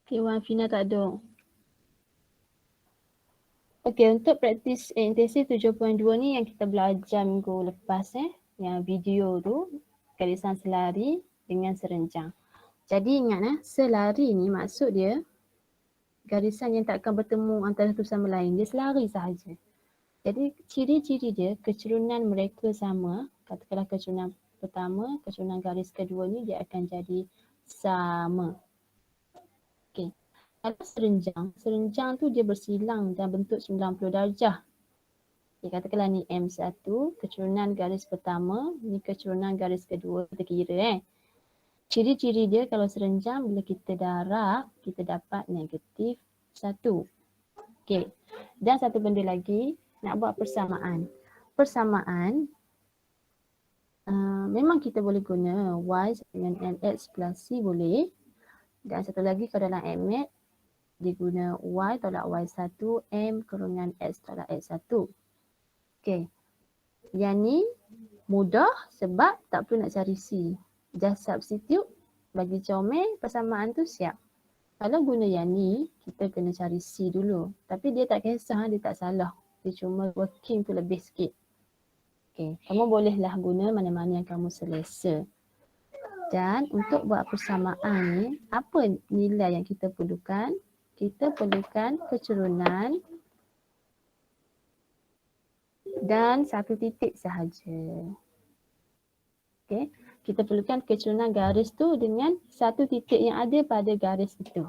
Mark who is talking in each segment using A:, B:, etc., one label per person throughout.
A: Okay, Wan Fina tak ada. Okay, untuk praktis intensif 7.2 ni yang kita belajar minggu lepas yang video tu, garisan selari dengan serenjang. Jadi ingat selari ni maksud dia garisan yang tak akan bertemu antara satu sama lain, dia selari sahaja. Jadi ciri-ciri dia, kecerunan mereka sama, katakanlah kecerunan pertama, kecerunan garis kedua ni dia akan jadi sama. Okay. Kalau serenjang tu dia bersilang dan bentuk 90 darjah. Okay, katakanlah ni M1, kecerunan garis pertama, ni kecerunan garis kedua, kita kira Ciri-ciri dia kalau serenjang bila kita darab, kita dapat negatif 1. Okay. Dan satu benda lagi, nak buat persamaan. Persamaan, memang kita boleh guna Y dengan MX plus C boleh. Dan satu lagi kalau dalam MX, dia guna Y tolak Y1, M kurungan X tolak X1. Okay. Yang ni mudah sebab tak perlu nak cari C. Just substitute, bagi comel, persamaan tu siap. Kalau guna yang ni, kita kena cari C dulu. Tapi dia tak kisah, dia tak salah. Dia cuma working tu lebih sikit. Okay, kamu bolehlah guna mana-mana yang kamu selesa. Dan untuk buat persamaan ni, apa nilai yang kita perlukan? Kita perlukan kecerunan dan satu titik sahaja. Okay, kita perlukan kecerunan garis tu dengan satu titik yang ada pada garis itu.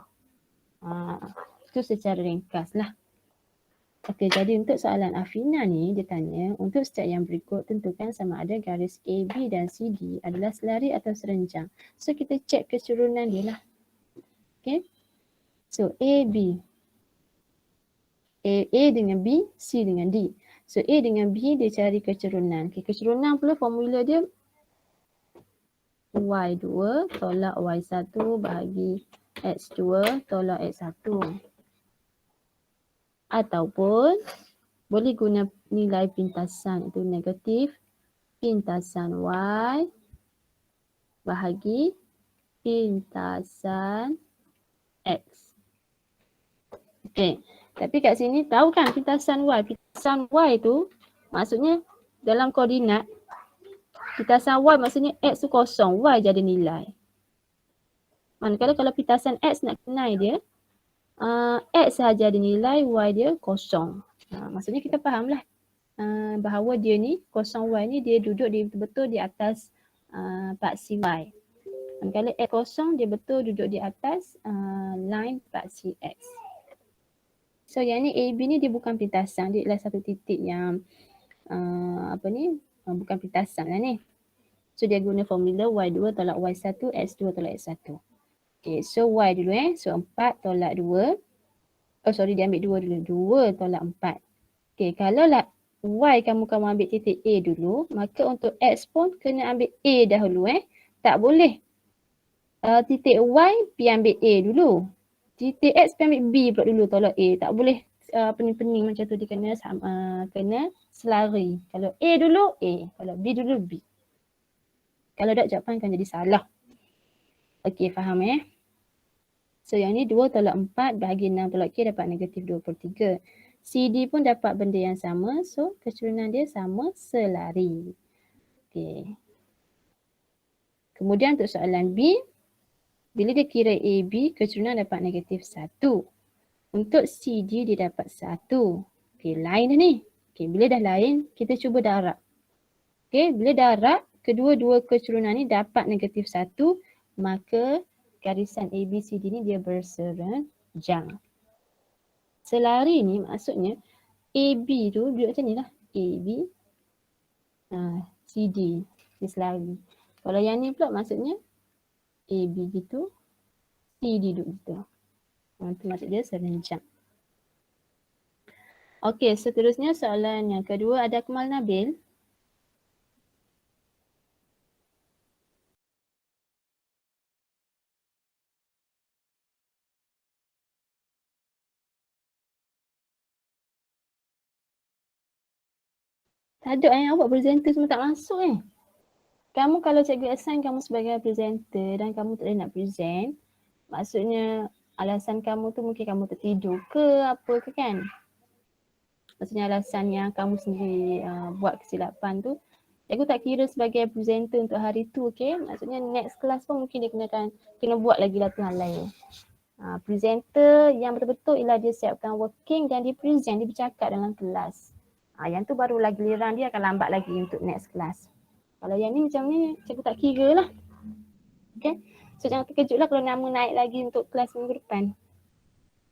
A: Itu secara ringkas lah. Okey, jadi untuk soalan Afina ni, dia tanya, untuk step yang berikut tentukan sama ada garis AB dan CD adalah selari atau serenjang. So kita cek kecerunan dia lah. Okey. So AB. A dengan B, C dengan D. So A dengan B dia cari kecerunan. Okay, kecerunan pula formula dia Y2 tolak Y1 bahagi X2 tolak X1. Ataupun boleh guna nilai pintasan itu negatif pintasan Y bahagi pintasan X. Okey, tapi kat sini tahu kan pintasan Y? Pintasan Y tu maksudnya dalam koordinat pintasan Y maksudnya X tu kosong, Y jadi nilai. Manakala kalau pintasan X nak kenal dia, X sahaja ada nilai, Y dia kosong. Maksudnya kita fahamlah bahawa dia ni, kosong Y ni dia duduk di betul-betul di atas paksi Y. Kalau X kosong dia betul duduk di atas line paksi X. So yang ni AB ni dia bukan pintasan, dia adalah satu titik yang bukan pintasan lah ni. So dia guna formula Y2 tolak Y1, X2 tolak X1. Okay, so Y dulu So 4 tolak 2. Dia ambil 2 dulu. 2 tolak 4. Okay, kalau lah Y kamu ambil titik A dulu, maka untuk X pun kena ambil A dahulu Tak boleh titik Y pergi ambil A dulu. Titik X pergi ambil B pula dulu tolak A. Tak boleh pening-pening macam tu, dia kena selari. Kalau A dulu A, kalau B dulu B. Kalau tak jawapan akan jadi salah. Okey, faham So yang ni 2 tolak 4 bahagi 6 tolak K dapat negatif 2/3. CD pun dapat benda yang sama. So kecerunan dia sama selari. Okey. Kemudian untuk soalan B, bila dia kira AB, kecerunan dapat negatif 1. Untuk CD dia dapat 1. Okey, lain dah ni. Okey, bila dah lain, kita cuba darab. Okey, bila darab, kedua-dua kecerunan ni dapat negatif 1, maka garisan ABCD ni dia berserenjang. Selari ni maksudnya AB tu duduk macam ni lah. AB, CD, dia selari. Kalau yang ni pula maksudnya AB gitu, CD duduk gitu. Itu maksud dia serenjang. Okey, seterusnya soalan yang kedua, ada Akmal Nabil. Tak ada awak presenter semua tak masuk kamu kalau cikgu assign kamu sebagai presenter dan kamu tak boleh nak present, maksudnya alasan kamu tu mungkin kamu tertidur ke apa ke kan? Maksudnya alasan yang kamu sendiri buat kesilapan tu, cikgu tak kira sebagai presenter untuk hari tu, okay? Maksudnya next class pun mungkin dia kena buat lagi latihan lain. Presenter yang betul-betul ialah dia siapkan working dan dia present, dia bercakap dalam kelas. Yang tu barulah giliran dia akan lambat lagi untuk next class. Kalau yang ni macam ni, cikgu tak kira lah. Okay. So jangan terkejut lah kalau nama naik lagi untuk kelas minggu depan.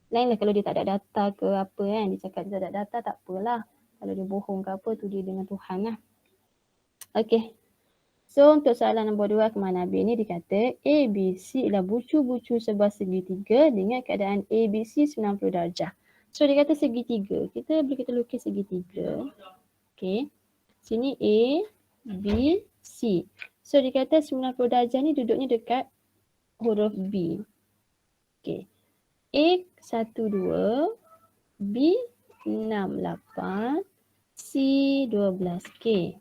A: Lain lah kalau dia tak ada data ke apa kan. Dia cakap dia tak ada data, tak apalah. Kalau dia bohong ke apa tu dia dengan Tuhan lah. Okay. So untuk soalan nombor 2 kemana Nabi ni dikata ABC ialah bucu-bucu sebuah segitiga dengan keadaan ABC 90 darjah. So dia kata segitiga. Kita lukis segitiga. Okay. Sini A, B, C. So dia kata 90 darjah ni duduknya dekat huruf B. Okay. A 1, 2, B 6, 8, C 12. Okay.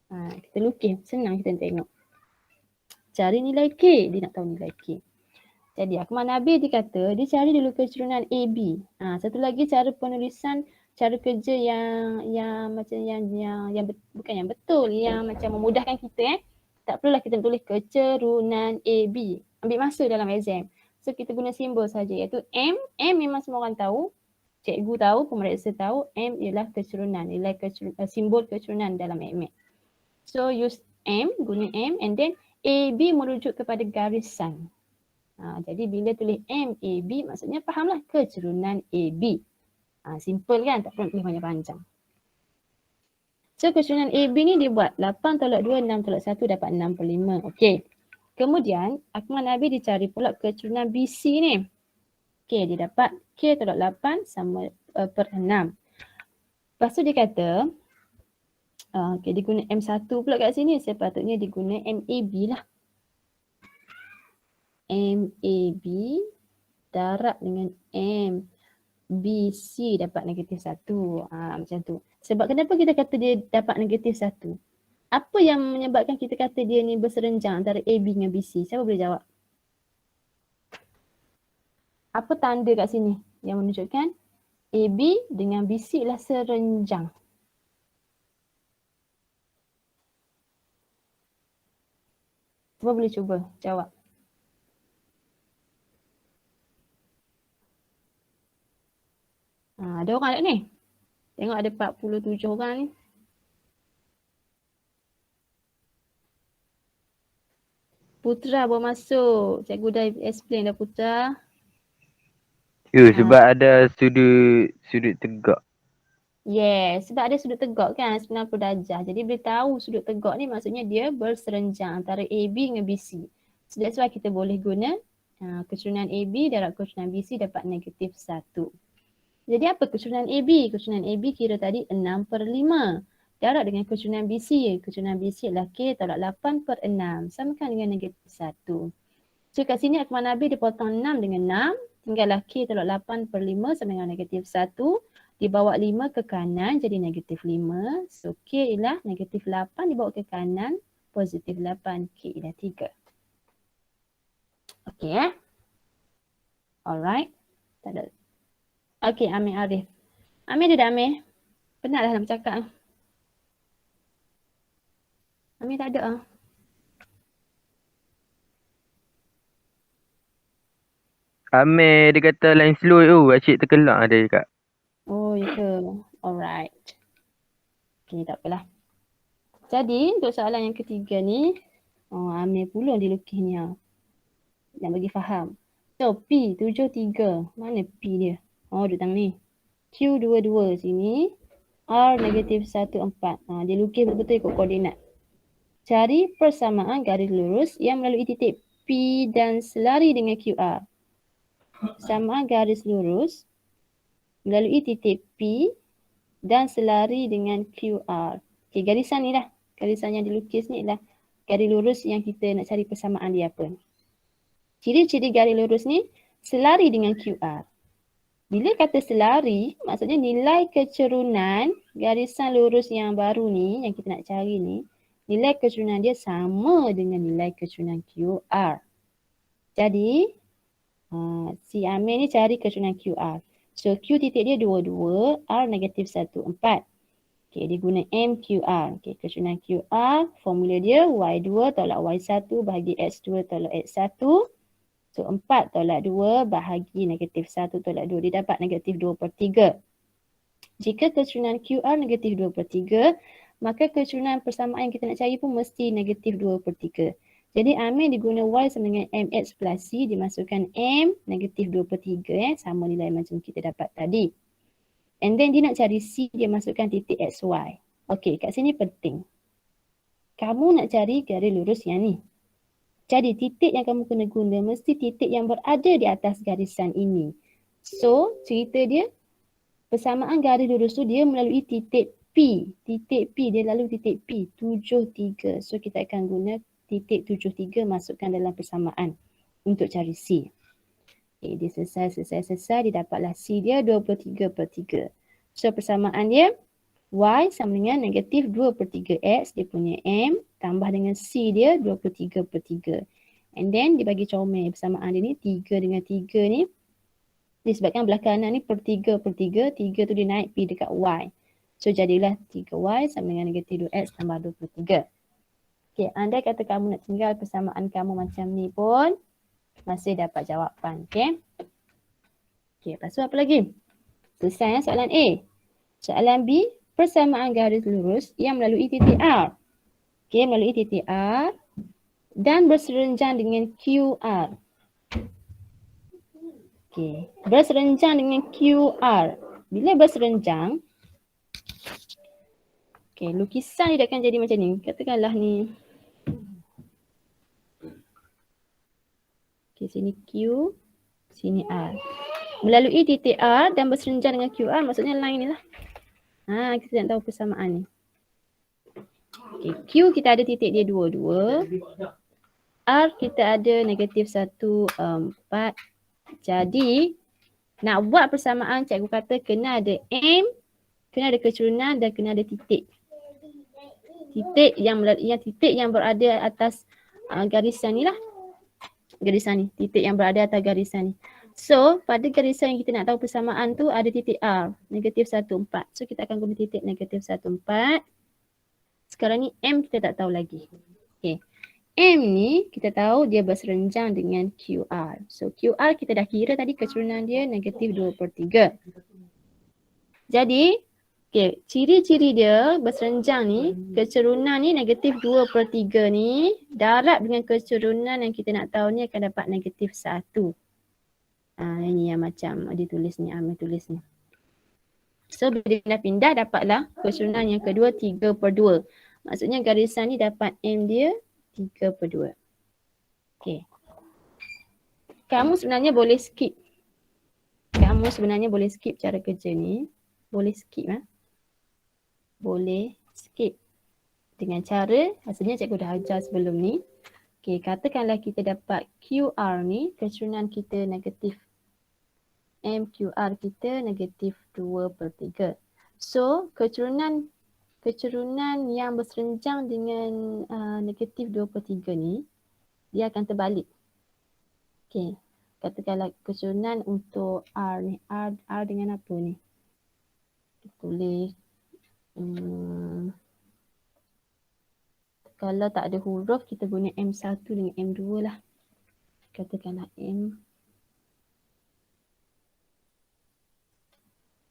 A: Kita lukis. Senang kita tengok. Cari nilai K. Dia nak tahu nilai K. Jadi Akmal Nabi dia kata dia cari dulu keturunan AB. Satu lagi cara penulisan, cara kerja yang macam yang bukan yang betul, yang macam memudahkan kita Tak perlulah kita tulis keturunan AB. Ambil masa dalam exam. So kita guna simbol saja iaitu M. M memang semua orang tahu. Cikgu tahu, pemeriksa tahu. M ialah keturunan, nilai simbol keturunan dalam AMAT. So use M, guna M and then AB merujuk kepada garisan. Jadi bila tulis MAB maksudnya fahamlah keturunan AB. Simple kan, tak perlu tulis banyak panjang. So keturunan AB ni dia buat 8 tolak 2, 6 tolak 1 dapat 65. Okey. Kemudian Akmal Nabi dicari pula keturunan BC ni. Okey, dia dapat K tolak 8 sama per 6. Lepas tu dia kata, okay, dia guna M1 pula kat sini. Sepatutnya dia guna MAB lah. MAB darab dengan MBC dapat negatif 1. Macam tu. Sebab kenapa kita kata dia dapat negatif 1? Apa yang menyebabkan kita kata dia ni berserenjang antara AB dengan BC? Siapa boleh jawab? Apa tanda kat sini yang menunjukkan AB dengan BC ialah serenjang? Siapa boleh cuba jawab? Ada orang tak ni? Tengok ada 47 orang ni. Putra bawa masuk. Cikgu dah explain dah Putra.
B: Sebab ada sudut tegak.
A: Yes, sebab ada sudut tegak kan 90 darjah. Jadi boleh tahu sudut tegak ni maksudnya dia berserenjang antara AB dengan BC. So that's why kita boleh guna keturunan AB darab keturunan BC dapat negatif 1. Jadi apa keturunan AB? Keturunan AB kira tadi 6/5. Darab dengan keturunan BC. Keturunan BC adalah K tolak 8 per 6. Samakan dengan negatif 1. So kat sini Akmal Nabi dia potong 6 dengan 6. Tinggallah K tolak 8 per 5 sama dengan negatif 1. Dibawa 5 ke kanan jadi negatif 5. So K ialah negatif 8 dibawa ke kanan positif 8. K ialah 3. Okay Alright. Tak ada. Okay, Amir Arif. Amir ada tak Amir? Penat dah nak bercakap. Amir tak ada.
B: Amir dia kata line slow tu. Asyik terkelak dia cakap.
A: Oh, ya ke? Alright. Okay, tak apalah. Jadi, untuk soalan yang ketiga ni, Amir pula dilukis ni. Nak bagi faham. So, P 73. Mana P dia? Duduk tang ni. Q 22 sini. R negatif 14. Dia lukis betul-betul ikut koordinat. Cari persamaan garis lurus yang melalui titik P dan selari dengan QR. Persamaan garis lurus melalui titik P dan selari dengan QR. Okay, garisan ni lah. Garisan yang dilukis ni lah garis lurus yang kita nak cari persamaan dia apa. Ciri-ciri garis lurus ni selari dengan QR. Bila kata selari, maksudnya nilai kecerunan garisan lurus yang baru ni, yang kita nak cari ni, nilai keturunan dia sama dengan nilai keturunan QR. Jadi si Amir ni cari keturunan QR. So Q titik dia 22, R negatif 1, 4. Okay, dia guna MQR. Okay, keturunan QR, formula dia Y2 tolak Y1 bahagi X2 tolak X1. So 4 tolak 2 bahagi negatif 1 tolak 2. Dia dapat negatif 2/3. Jika keturunan QR negatif 2/3, maka keturunan persamaan yang kita nak cari pun mesti negatif 2/3. Jadi Amir diguna Y sama dengan MX plus C, dimasukkan M negatif 2/3 sama nilai macam kita dapat tadi. And then dia nak cari C, dia masukkan titik XY. Okey, kat sini penting. Kamu nak cari garis lurus yang ni. Jadi titik yang kamu kena guna mesti titik yang berada di atas garisan ini. So, cerita dia persamaan garis lurus tu dia melalui titik P. Titik P, dia lalu titik P, 73. So, kita akan guna titik 73 masukkan dalam persamaan untuk cari C. Okay, dia selesai, dia dapatlah C dia 23/3. So, persamaan dia Y sama dengan negatif 2/3X, dia punya M, tambah dengan C dia 23/3. And then, dia bagi comel persamaan dia ni, 3 dengan 3 ni, disebabkan belah kanan ni per 3/3, 3 tu dia naik pergi dekat Y. So, jadilah 3Y sama dengan negatif 2X tambah 23. Okay, andai kata kamu nak tinggal persamaan kamu macam ni pun, masih dapat jawapan, okay? Okay, lepas tu apa lagi? Selesai soalan A. Soalan B, persamaan garis lurus yang melalui titik R. Okay, melalui titik R dan berserenjang dengan QR. Okay, berserenjang dengan QR. Bila berserenjang, okay, lukisan dia akan jadi macam ni. Katakanlah ni. Okay, sini Q, sini R. Melalui titik R dan berserenjang dengan QR, maksudnya line ni lah. Kita nak tahu persamaan ni. Okay, Q kita ada titik dia 22. R kita ada negatif 1, 4. Jadi, nak buat persamaan cikgu kata kena ada M, kena ada keturunan dan kena ada titik. Titik yang berada atas garisan ni lah. Garisan ni, titik yang berada atas garisan ni. So, pada garisan yang kita nak tahu persamaan tu ada titik R, negatif 1, 4. So, kita akan guna titik negatif 1, 4. Sekarang ni M kita tak tahu lagi. Okay. M ni kita tahu dia berserenjang dengan QR. So, QR kita dah kira tadi keturunan dia negatif 2/3. Jadi, okay, ciri-ciri dia berserenjang ni, keturunan ni negatif 2/3 ni, darab dengan keturunan yang kita nak tahu ni akan dapat negatif 1. Ini yang macam dia tulis ni, Amir tulis ni. So, bila dia pindah dapatlah keturunan yang kedua 3/2. Maksudnya garisan ni dapat M dia 3/2. Okay. Kamu sebenarnya boleh skip. Cara kerja ni. Boleh skip. Boleh skip. Dengan cara, hasilnya cikgu dah ajar sebelum ni. Okay, katakanlah kita dapat QR ni, keturunan kita negatif. MQR kita negatif 2/3. So, keturunan yang berserenjang dengan negatif 2/3 ni, dia akan terbalik. Okay, katakanlah keturunan untuk R ni, R dengan apa ni? Kita tulis. Kalau tak ada huruf, kita guna M1 dengan M2 lah. Katakanlah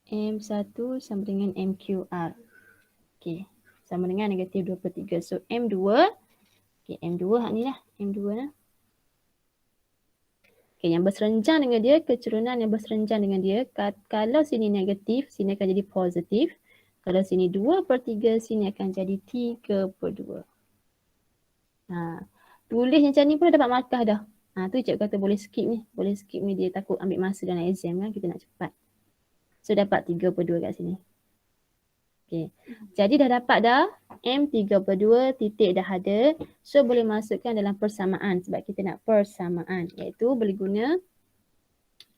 A: M1 sama dengan MQR. Okay, sama dengan negatif 2/3. So, M2. Okay, M2 hak ni lah. M2 lah. Okay, yang berserenjang dengan dia, keturunan yang berserenjang dengan dia, kalau sini negatif, sini akan jadi positif. Kalau sini 2/3, sini akan jadi 3/2. Tulis macam ni pun dapat markah dah. Tu cikgu kata boleh skip ni. Boleh skip ni, dia takut ambil masa dalam exam kan, kita nak cepat. So, dapat 3/2 kat sini. Okay. Jadi dah dapat dah. M 3/2, titik dah ada. So, boleh masukkan dalam persamaan sebab kita nak persamaan. Iaitu boleh guna,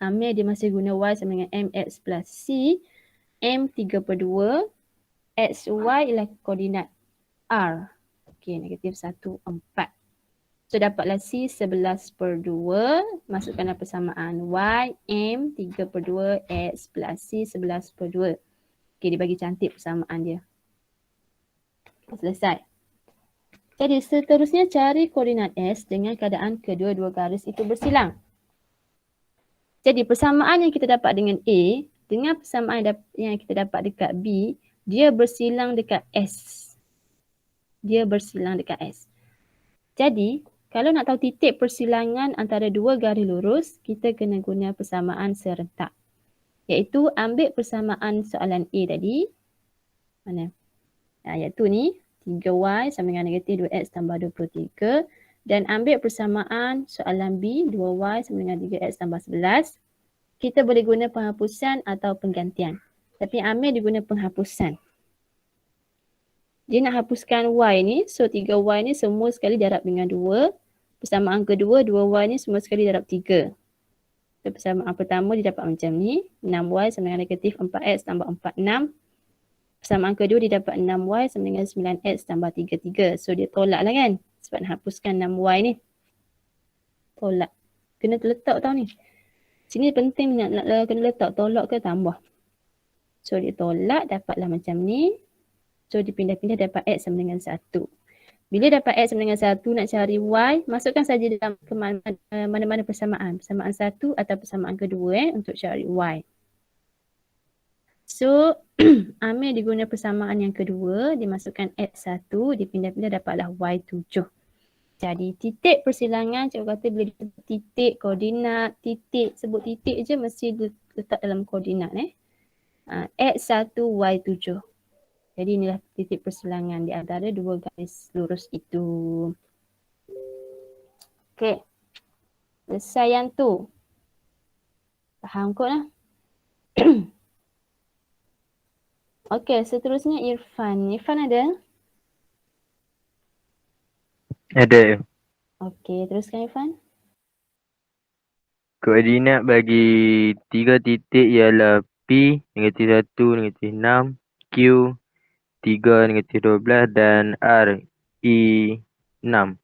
A: Amir dia masih guna Y sama dengan MX plus C. M 3/2, XY ialah koordinat R. Okey, negatif 1, 4. So dapatlah C 11/2. Masukkan dalam persamaan Y, M 3/2 X plus C 11/2. Okey, dia bagi cantik persamaan dia. Selesai. Jadi seterusnya cari koordinat S dengan keadaan kedua-dua garis itu bersilang. Jadi persamaan yang kita dapat dengan A dengan persamaan yang kita dapat dekat B, dia bersilang dekat S. Dia bersilang dekat S. Jadi kalau nak tahu titik persilangan antara dua garis lurus, kita kena guna persamaan serentak. Iaitu ambil persamaan soalan A tadi. Mana? Iaitu ni 3Y sama dengan negatif 2X tambah 23. Dan ambil persamaan soalan B 2Y sama dengan 3X tambah 11. Kita boleh guna penghapusan atau penggantian. Tapi ambil diguna penghapusan. Dia nak hapuskan Y ni, so 3Y ni semua sekali darab dengan 2. Persamaan kedua, 2Y ni semua sekali darab 3. So persamaan pertama dia dapat macam ni. 6Y sama dengan negatif 4X tambah 46. Persamaan kedua dia dapat 6Y sama dengan 9X tambah 33. So dia tolak lah kan. Sebab nak hapuskan 6Y ni. Tolak. Kena terletak tau ni. Sini penting nak kena letak tolak ke tambah. So dia tolak dapatlah macam ni. So dipindah-pindah dapat X sama dengan 1. Bila dapat X sama dengan 1 nak cari Y, masukkan saja dalam mana-mana persamaan. Persamaan 1 atau persamaan kedua untuk cari Y. So ambil diguna persamaan yang kedua, dimasukkan X1, dipindah-pindah dapatlah Y7. Jadi titik persilangan, cikgu kata bila disebut titik, koordinat, titik, sebut titik je mesti letak dalam koordinat. X1, Y7. Jadi inilah titik persilangan di antara dua garis lurus itu. Okey. Selesai yang tu. Faham kot lah. Okey, seterusnya Irfan. Irfan ada?
B: Ada.
A: Okey, teruskan Irfan.
B: Koordinat bagi 3 titik ialah P, negatif 1, negatif 6, Q, 3, negatif 12 dan R, I, 6.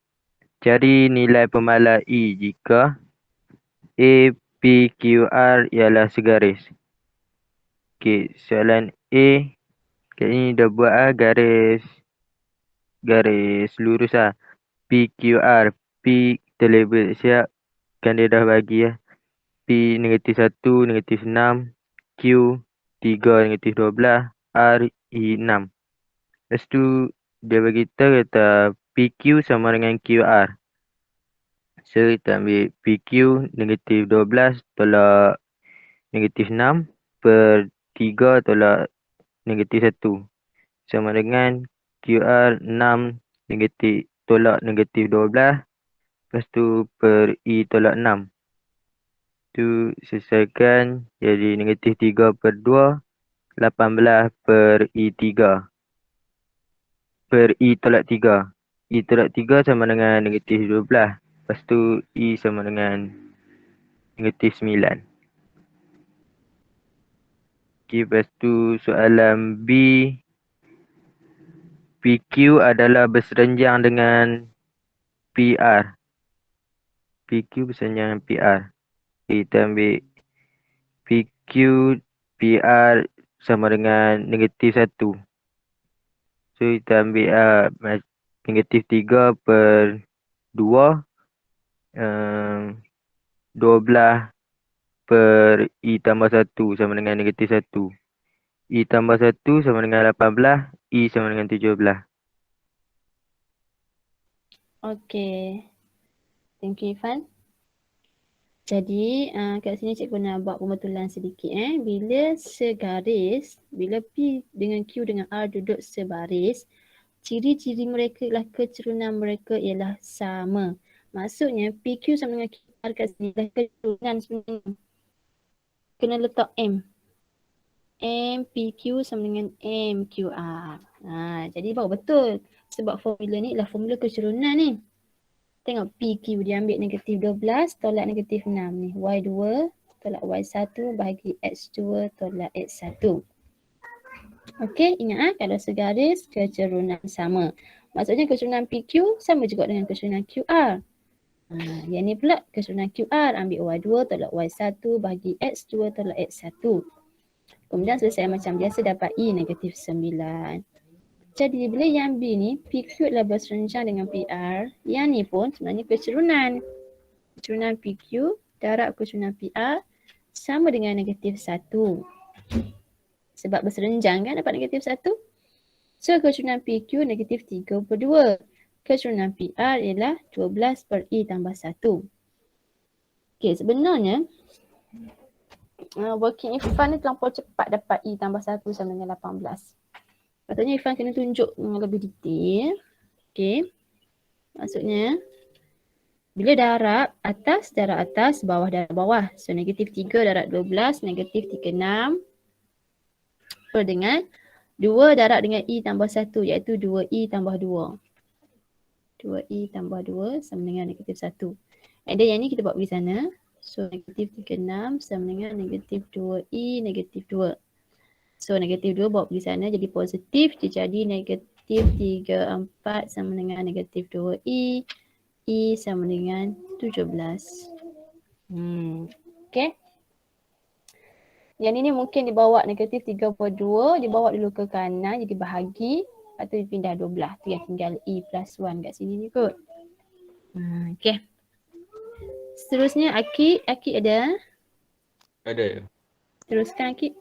B: Cari nilai pemalas I jika A, P, Q, R ialah segaris. Okey, soalan A. Kat ni dah buat garis lurus lah. P, Q, R. P kita label siap. Kan dia dah bagi lah. P negatif 1, negatif 6. Q 3, negatif 12. R, I, 6. Lepas tu dia bagi kata PQ sama dengan QR. So kita ambil PQ negatif 12 tolak negatif 6 per 3 tolak negatif 1. Sama dengan QR 6 negatif tolak negatif 12. Lepas tu per I tolak 6. Tu selesaikan jadi negatif 3 per 2. 18 per I 3. Per I tolak 3. I tolak 3 sama dengan negatif 12. Lepas tu I sama dengan negatif 9. Okay, lepas tu soalan B. PQ adalah berserenjang dengan PR. PQ berserenjang dengan PR. Okay, kita ambil PQ PR sama dengan negatif 1. So kita ambil negatif 3 per 2. 12 per I tambah 1 sama dengan negatif 1. I tambah 1 sama dengan 18. I sama dengan 17.
A: Okey. Thank you Irfan. Jadi kat sini cikgu nak buat pembetulan sedikit. Bila segaris, bila P dengan Q dengan R duduk sebaris, ciri-ciri mereka ialah kecerunan mereka ialah sama. Maksudnya PQ sama dengan QR kat sini dah kecerunan sebenarnya. Kena letak M. M PQ sama dengan M QR. Jadi baru betul. Sebab formula ni ialah formula kecerunan ni. Tengok PQ dia ambil negatif 12 tolak negatif 6 ni. Y2 tolak Y1 bahagi X2 tolak X1. Okey, ingat kalau segaris kecerunan sama. Maksudnya keturunan PQ sama juga dengan keturunan QR. Yang ni pula keturunan QR, ambil Y2 tolak Y1 bagi X2 tolak X1. Kemudian selesai macam biasa dapat E negatif 9. Jadi bila yang B ni, PQ adalah berserenjang dengan PR. Yang ni pun sebenarnya keturunan. Keturunan PQ darab keturunan PR sama dengan negatif 1. Sebab berserenjang kan dapat negatif 1. So keturunan PQ negatif 3/2. Keturunan PR ialah 12 per E tambah 1. Okay, sebenarnya working Irfan ni terlampau cepat dapat E tambah 1 sama dengan 18. Maksudnya Irfan kena tunjuk lebih detail. Okay. Maksudnya bila darab atas, bawah darab bawah. So negatif 3 darab 12, negatif 36 per dengan 2 darab dengan E tambah 1 iaitu 2E tambah 2. 2E tambah 2 sama dengan negatif 1. And then yang ni kita buat pergi sana. So negatif 36 sama dengan negatif 2E negatif 2. So negatif 2 bawa pergi sana jadi positif. Dia jadi negatif 34 sama dengan negatif 2E. E sama dengan 17. Okay. Yang ni mungkin dibawa negatif 3/2. Dibawa dulu ke kanan jadi bahagi. Lepas tu dipindah 12. Tu yang tinggal E plus 1 kat sini ni kot. Okay. Seterusnya Akid ada?
B: Ada.
A: Teruskan Akid.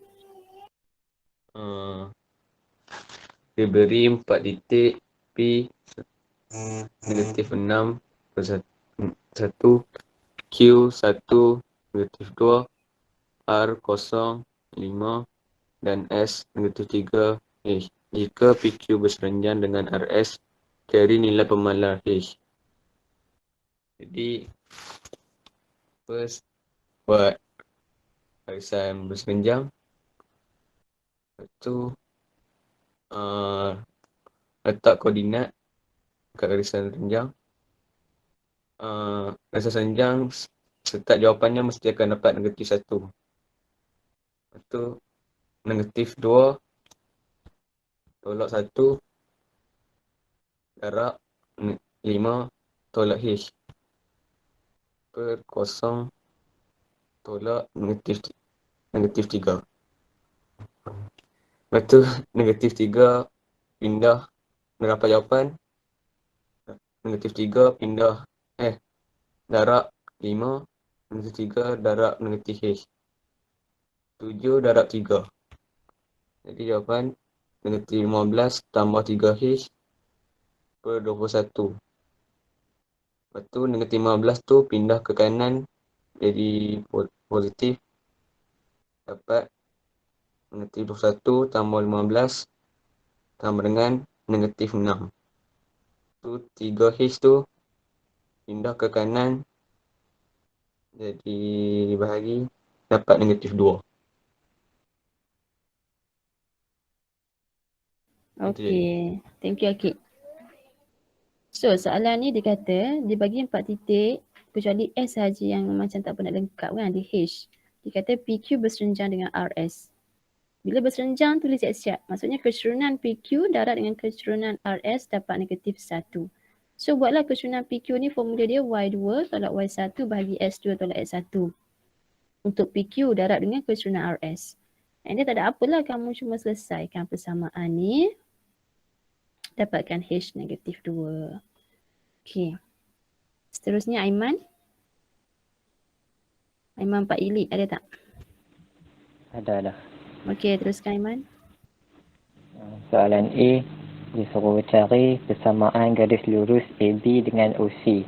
B: Dia beri 4 titik P negatif 6 per 1 Q 1 negatif 2 R 0 5 dan S negatif 3 H. Jika PQ berserenjang dengan RS, cari nilai pemalar H. Jadi first buat barisan berserenjang. Lepas tu letak koordinat kat garisan renjang. Garisan renjang start jawapannya mesti akan dapat negatif 1. Lepas tu negatif 2 tolak 1 darab 5 tolak H per 0 tolak negatif 3. Lepas tu negatif 3 pindah dapat jawapan. Negatif 3 pindah darab 5. Negatif 3 darab negatif H. 7 darab 3. Jadi jawapan negatif 15 tambah 3H per 21. Lepas tu negatif 15 tu pindah ke kanan jadi positif. Dapat negatif 21 tambah 15 tambah dengan negatif 6. Tu 3H tu pindah ke kanan jadi bahagi dapat negatif 2.
A: Okay. Thank you Akid. So soalan ni dia kata dia bagi 4 titik kecuali S saja yang macam tak pernah lengkap kan, di H. Dia kata PQ berserenjang dengan RS. Bila berserenjang tulis siap-siap. Maksudnya keturunan PQ darab dengan keturunan RS dapat negatif 1. So buatlah keturunan PQ ni formula dia Y2 tolak Y1 bahagi S2 tolak S1. Untuk PQ darab dengan keturunan RS. And dia tak ada apalah, kamu cuma selesaikan persamaan ni. Dapatkan H negatif 2. Okay. Seterusnya Aiman. Aiman Pak Ilik ada tak?
C: Ada.
A: Okay, teruskan Aiman.
C: Soalan A, dia suruh cari persamaan garis lurus AB dengan OC.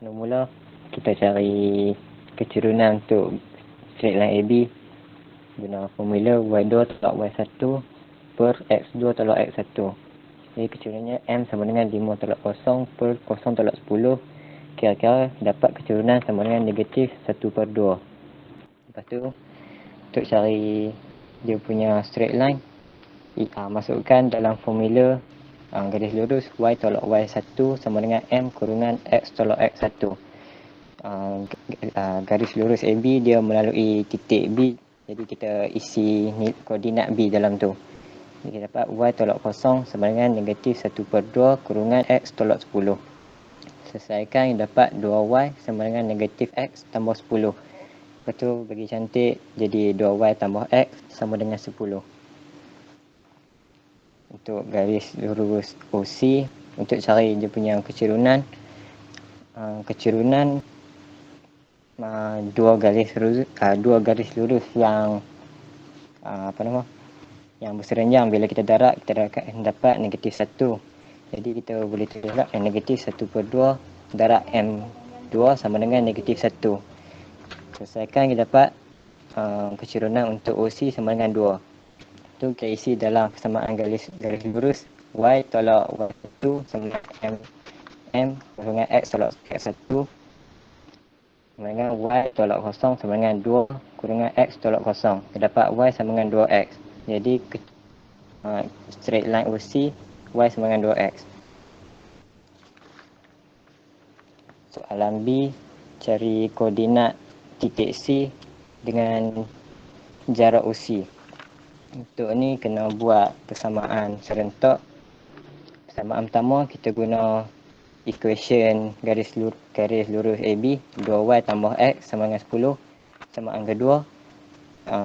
C: Mula-mula kita cari keturunan untuk straight line AB guna formula Y2 tolak Y1 per X2 tolak X1. Jadi keturunannya M sama dengan 5 tolak 0 per 0 tolak 10. Kira-kira dapat keturunan sama dengan negatif 1/2. Lepas tu untuk cari dia punya straight line, masukkan dalam formula garis lurus Y tolak Y1 sama dengan M kurungan X tolak X1. Garis lurus AB dia melalui titik B, jadi kita isi koordinat B dalam tu. Kita dapat y tolak kosong sama dengan negatif 1/2 kurungan x tolak 10. Selesaikan, kita dapat 2y sama dengan negatif x tambah 10. Lepas tu bagi cantik jadi 2y tambah x sama dengan 10. Untuk garis lurus OC, untuk cari dia punya kecerunan, dua garis lurus yang yang berserenjang. Bila kita darab, kita dapat negatif 1. Jadi kita boleh tulis yang negatif 1/2 darab M2 sama dengan negatif 1. Selesaikan, kita dapat kecerunan untuk OC sama dengan 2. Itu kita isi dalam persamaan garis lurus y tolak y1 sama dengan m kurungan x tolak x1 sama dengan y tolak kosong sama dengan 2 kurungan x tolak kosong. Kita dapat y sama dengan 2x. Jadi straight line OC y sama dengan 2x. Soalan B, cari koordinat titik C dengan jarak OC. Untuk ni kena buat persamaan serentak. Persamaan pertama kita guna equation garis lurus AB, 2y tambah x sama dengan 10. Persamaan kedua,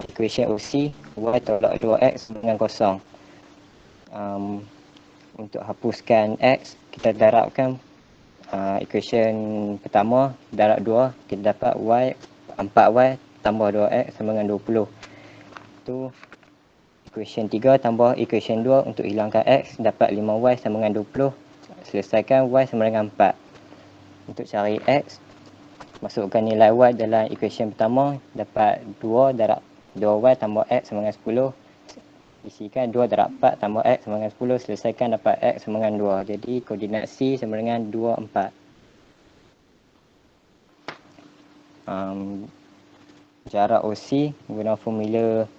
C: equation OC, y tolak 2x sama dengan 0. Untuk hapuskan x, kita darabkan equation pertama darab 2, kita dapat 4y tambah 2x sama dengan 20. Itu equation 3 tambah equation 2 untuk hilangkan x, dapat 5y sama dengan 20. Selesaikan, y sama dengan 4. Untuk cari x, masukkan nilai y dalam equation pertama, dapat 2 darab 2y tambah x sama dengan 10. Isikan 2 darab 4 tambah x sama dengan 10. Selesaikan, dapat x sama dengan 2. Jadi koordinat C sama dengan 2, 4. Jarak OC guna formula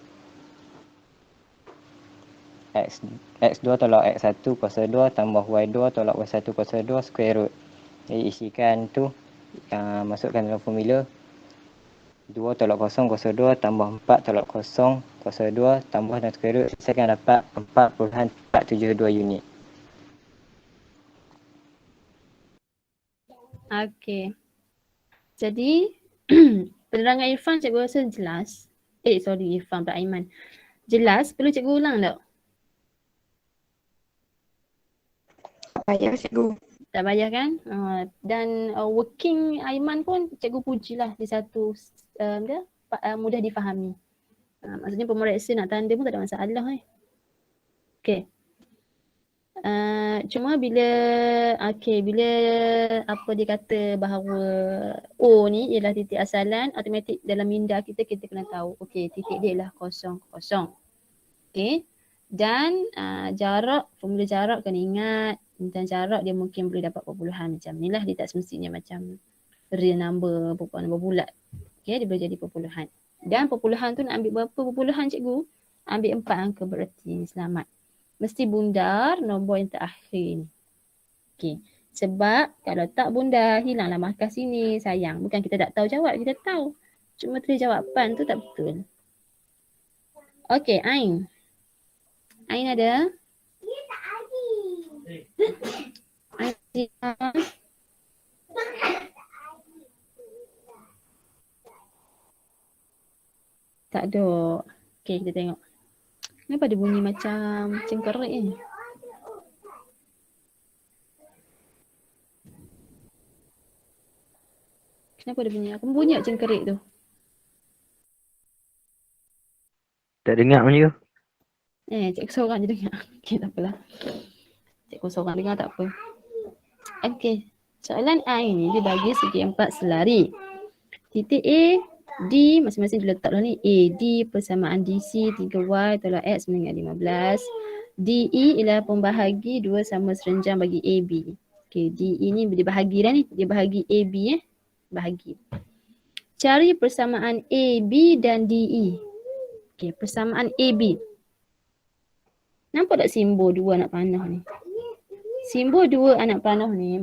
C: x2 tolak x1 kuasa 2 tambah y2 tolak y1 kuasa 2 square root. Jadi isikan tu, masukkan dalam formula 2 tolak 0 kuasa 2 tambah 4 tolak 0 kuasa 2 tambah dan square root. Saya akan dapat 4.472 unit.
A: Okey. Jadi penerangan Irfan cikgu rasa jelas. Irfan pula Aiman. Jelas, perlu cikgu ulang tak?
D: Tak payah cikgu.
A: Tak payah kan? Dan working Aiman pun cikgu pujilah di satu mudah difahami. Maksudnya pemeriksa nak tanda pun tak ada masalah ni. Okey. Cuma bila apa dia kata bahawa O ni ialah titik asalan, automatik dalam minda kita kena tahu okey titik dia ialah 0, 0. Okey. Dan jarak, formula jarak kena ingat, dan jarak dia mungkin boleh dapat perpuluhan macam ni lah, dia tak semestinya macam real number, nombor bulat. Okey, dia boleh jadi perpuluhan. Dan perpuluhan tu nak ambil berapa perpuluhan cikgu? Ambil 4 angka bererti selamat. Mesti bundar nombor yang terakhir ni. Okey. Sebab kalau tak bundar, hilanglah markah sini. Sayang. Bukan kita tak tahu jawab, kita tahu. Cuma tulis jawapan tu tak betul. Okey, Ain. Ain ada? Dia tak ada. Ain. Tak ada. Okey, kita tengok. Kenapa dia bunyi macam cengkerik ni? Kenapa dia bunyi? Aku bunyi tak cengkerik tu?
B: Tak dengar pun je.
A: Cikgu seorang je dengar. Okey, tak apalah. Cikgu seorang dengar tak apa. Okey. Soalan I ni dia bagi segi 4 selari. Titik A, D masing-masing diletaklah ni. A, D persamaan DC 3Y tolak X dengan 15. DE ialah pembahagi dua sama serenjang bagi AB. Okey, DE ni dia bahagi dah ni. Dia bahagi AB bahagi. Cari persamaan AB dan DE. Okey, persamaan AB. Nampak tak simbol dua anak panah ni? Simbol dua anak panah ni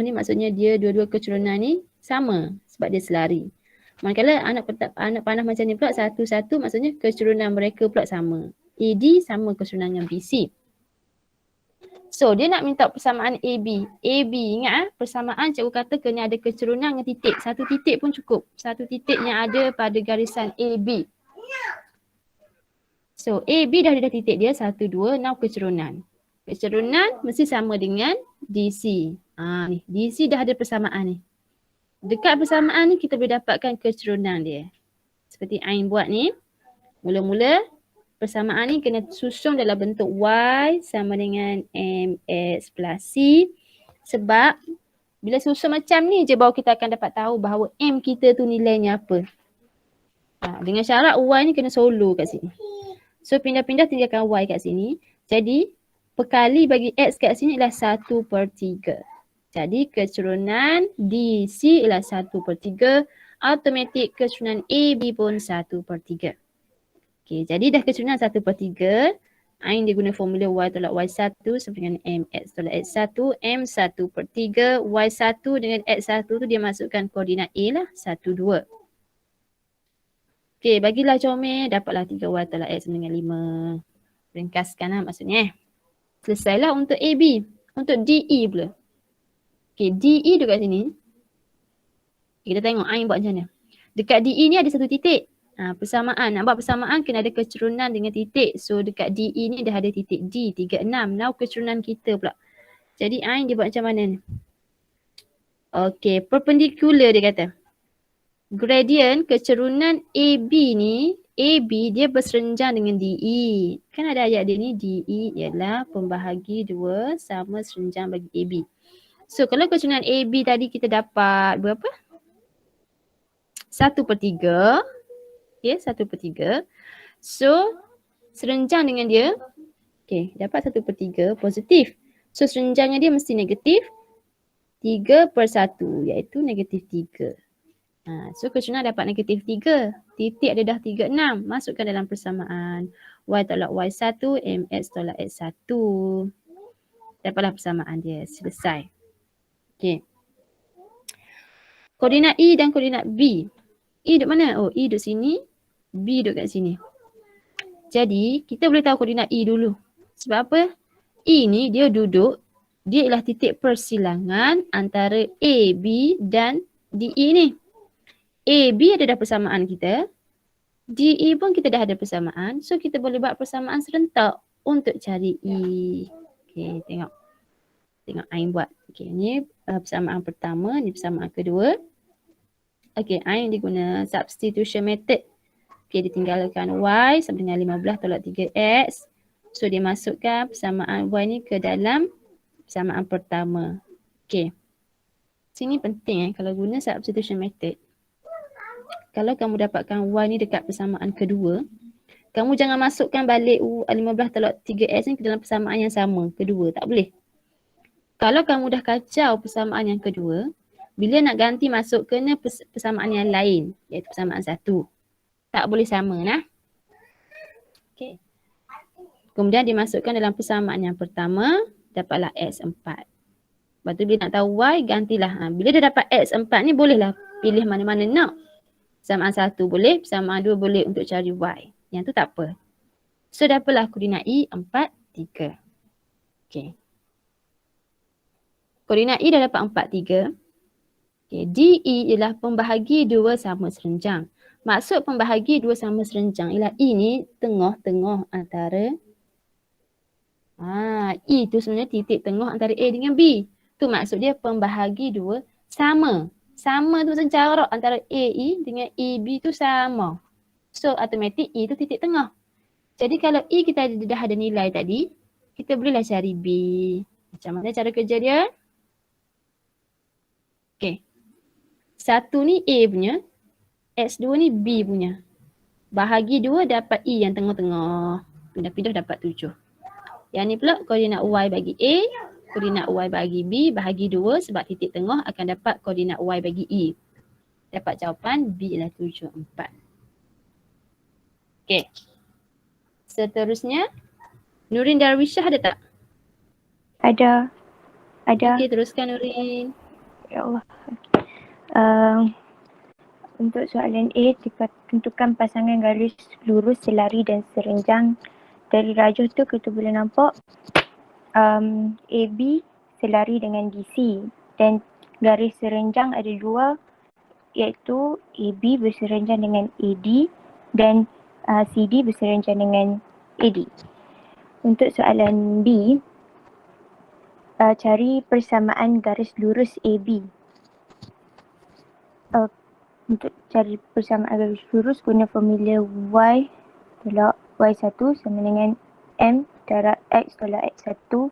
A: maksudnya dia dua-dua kecerunan ni sama sebab dia selari. Manakala anak panah macam ni pula satu-satu maksudnya kecurunan mereka pula sama. AD sama kecurunan dengan BC. So dia nak minta persamaan AB. AB ingat persamaan cikgu kata kena ada kecurunan dengan titik. Satu titik pun cukup. Satu titik yang ada pada garisan AB. So AB dah ada titik dia 1, 2, now kecurunan. Kecurunan mesti sama dengan DC. Ni DC dah ada persamaan ni. Dekat persamaan ni kita boleh dapatkan kecurunan dia. Seperti Ain buat ni. Mula-mula persamaan ni kena susun dalam bentuk Y sama dengan MX plus C. Sebab bila susun macam ni je baru kita akan dapat tahu bahawa M kita tu nilainya apa. Dengan syarat Y ni kena solo kat sini. So pindah-pindah tinggalkan Y kat sini. Jadi perkali bagi X kat sini ialah 1/3. Jadi kecurunan DC ialah 1/3. Automatik kecurunan AB pun 1/3. Okey, jadi dah kecurunan 1/3. Ain dia guna formula Y tolak Y1 sama dengan MX tolak X1. M 1/3. Y1 dengan X1 tu dia masukkan koordinat A lah. 1, 2. Okey, bagilah comel. Dapatlah 3Y tolak X sama dengan 5. Ringkaskan lah maksudnya. Selesailah untuk AB. Untuk DE pula. Okey, DE dekat sini. Kita tengok Ain buat macam mana. Dekat DE ni ada satu titik. Persamaan. Nak buat persamaan kena ada kecurunan dengan titik. So dekat DE ni dah ada titik D, 3, 6. Now kecurunan kita pula. Jadi Ain dia buat macam mana ni? Okey, perpendicular dia kata. Gradient kecurunan AB ni, AB dia berserenjang dengan DE. Kan ada ayat dia ni, DE ialah pembahagi 2 sama serenjang bagi AB. So kalau kecurunan AB tadi kita dapat berapa? 1/3. Okay, 1/3. So serenjang dengan dia, okay, dapat 1/3 positif. So serenjangnya dia mesti negatif 3/1 iaitu negatif 3. So kecurunan dapat negatif 3. Titik ada dah 3, 6. Masukkan dalam persamaan. Y tolak Y1, MX tolak X1. Dapatlah persamaan dia. Selesai. Okay. Koordinat E dan koordinat B. E duduk mana? Oh, E duduk sini. B duduk kat sini. Jadi, kita boleh tahu koordinat E dulu. Sebab apa? E ni dia duduk, dia ialah titik persilangan antara A, B dan DE ni. A, B ada dah persamaan kita. DE pun kita dah ada persamaan. So, kita boleh buat persamaan serentak untuk cari E. Okay, tengok. Tengok Ain buat. Okay, ni persamaan pertama, ni persamaan kedua. Okay, Ain dia guna substitution method. Okay, ditinggalkan Y sama dengan 15 tolak 3X. So, dia masukkan persamaan Y ni ke dalam persamaan pertama. Okay. Sini penting kalau guna substitution method. Kalau kamu dapatkan Y ni dekat persamaan kedua, kamu jangan masukkan balik 15 tolak 3X ni ke dalam persamaan yang sama, kedua. Tak boleh. Kalau kamu dah kacau persamaan yang kedua, bila nak ganti masuk kena persamaan yang lain, iaitu persamaan 1. Tak boleh sama nah. Okay. Kemudian dimasukkan dalam persamaan yang pertama, dapatlah X4. Lepas tu bila nak tahu Y, gantilah. Bila dia dapat X4 ni bolehlah pilih mana-mana nak. Persamaan 1 boleh, persamaan 2 boleh untuk cari Y. Yang tu tak apa. So dapatlah koordinat E 4, 3. Okay. Koordinat E dah dapat 4, 3. Okay. DE ialah pembahagi 2 sama serenjang. Maksud pembahagi 2 sama serenjang ialah E ni tengah-tengah antara E tu sebenarnya titik tengah antara A dengan B. Tu maksud dia pembahagi 2 sama. Sama tu maksud jarak antara AE dengan EB tu sama. So automatik E tu titik tengah. Jadi kalau E kita dah ada nilai tadi, kita bolehlah cari B. Macam mana cara kerja dia? Okay. 1 ni A punya, X2 ni B punya. Bahagi 2 dapat E yang tengah-tengah. Pindah-pindah dapat 7. Yang ni pula koordinat Y bagi A, koordinat Y bagi B, bahagi 2 sebab titik tengah akan dapat koordinat Y bagi E. Dapat jawapan B ialah 7, 4. Okay. Seterusnya, Nurin Darwishah ada tak?
E: Ada.
A: Okay, teruskan Nurin.
E: Ya Allah. Untuk soalan A, tentukan pasangan garis lurus selari dan serenjang. Dari rajuh tu kita boleh nampak AB selari dengan DC dan garis serenjang ada dua, iaitu AB berserenjang dengan AD dan CD berserenjang dengan AD. Untuk soalan B, cari persamaan garis lurus AB. Untuk cari persamaan garis lurus guna formula Y tolak Y1 sama dengan M darab X tolak X1.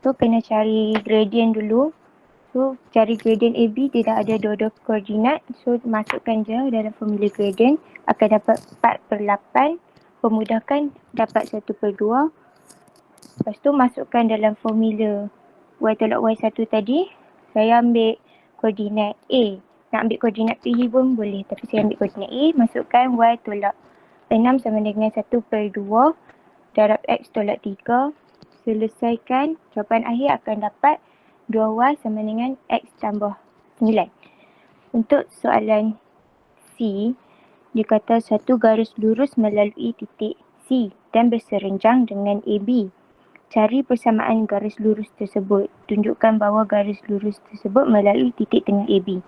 E: So kena cari gradient dulu. So cari gradient AB tidak ada dua-dua koordinat. So masukkan je dalam formula gradient akan dapat 4/8. Pemudahkan dapat 1/2. Lepas tu masukkan dalam formula Y tolak Y1 tadi. Saya ambil koordinat A. Nak ambil koordinat P pun boleh, tapi saya ambil koordinat A. Masukkan Y tolak 6 sama dengan 1/2 darab X tolak 3. Selesaikan, jawapan akhir akan dapat 2Y sama dengan X tambah 9. Untuk soalan C, dia kata satu garis lurus melalui titik C dan berserenjang dengan AB. Cari persamaan garis lurus tersebut. Tunjukkan bahawa garis lurus tersebut melalui titik tengah AB.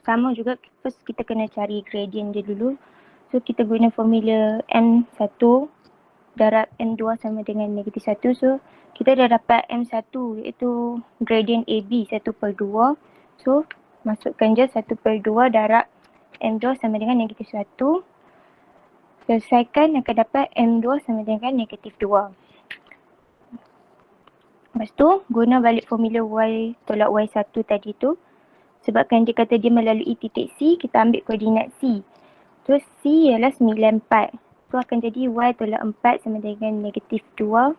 E: Sama juga, first kita kena cari gradient dia dulu. So kita guna formula M1 darab M2 sama dengan negatif 1. So kita dah dapat M1 iaitu gradient AB 1/2. So masukkan je 1/2 darab M2 sama dengan negatif 1. Selesaikan akan dapat M2 sama dengan negatif 2. Lepas tu guna balik formula Y tolak Y1 tadi tu. Sebabkan dia kata dia melalui titik C, kita ambil koordinat C. So C ialah 94. So akan jadi Y tolak 4 sama dengan negatif 2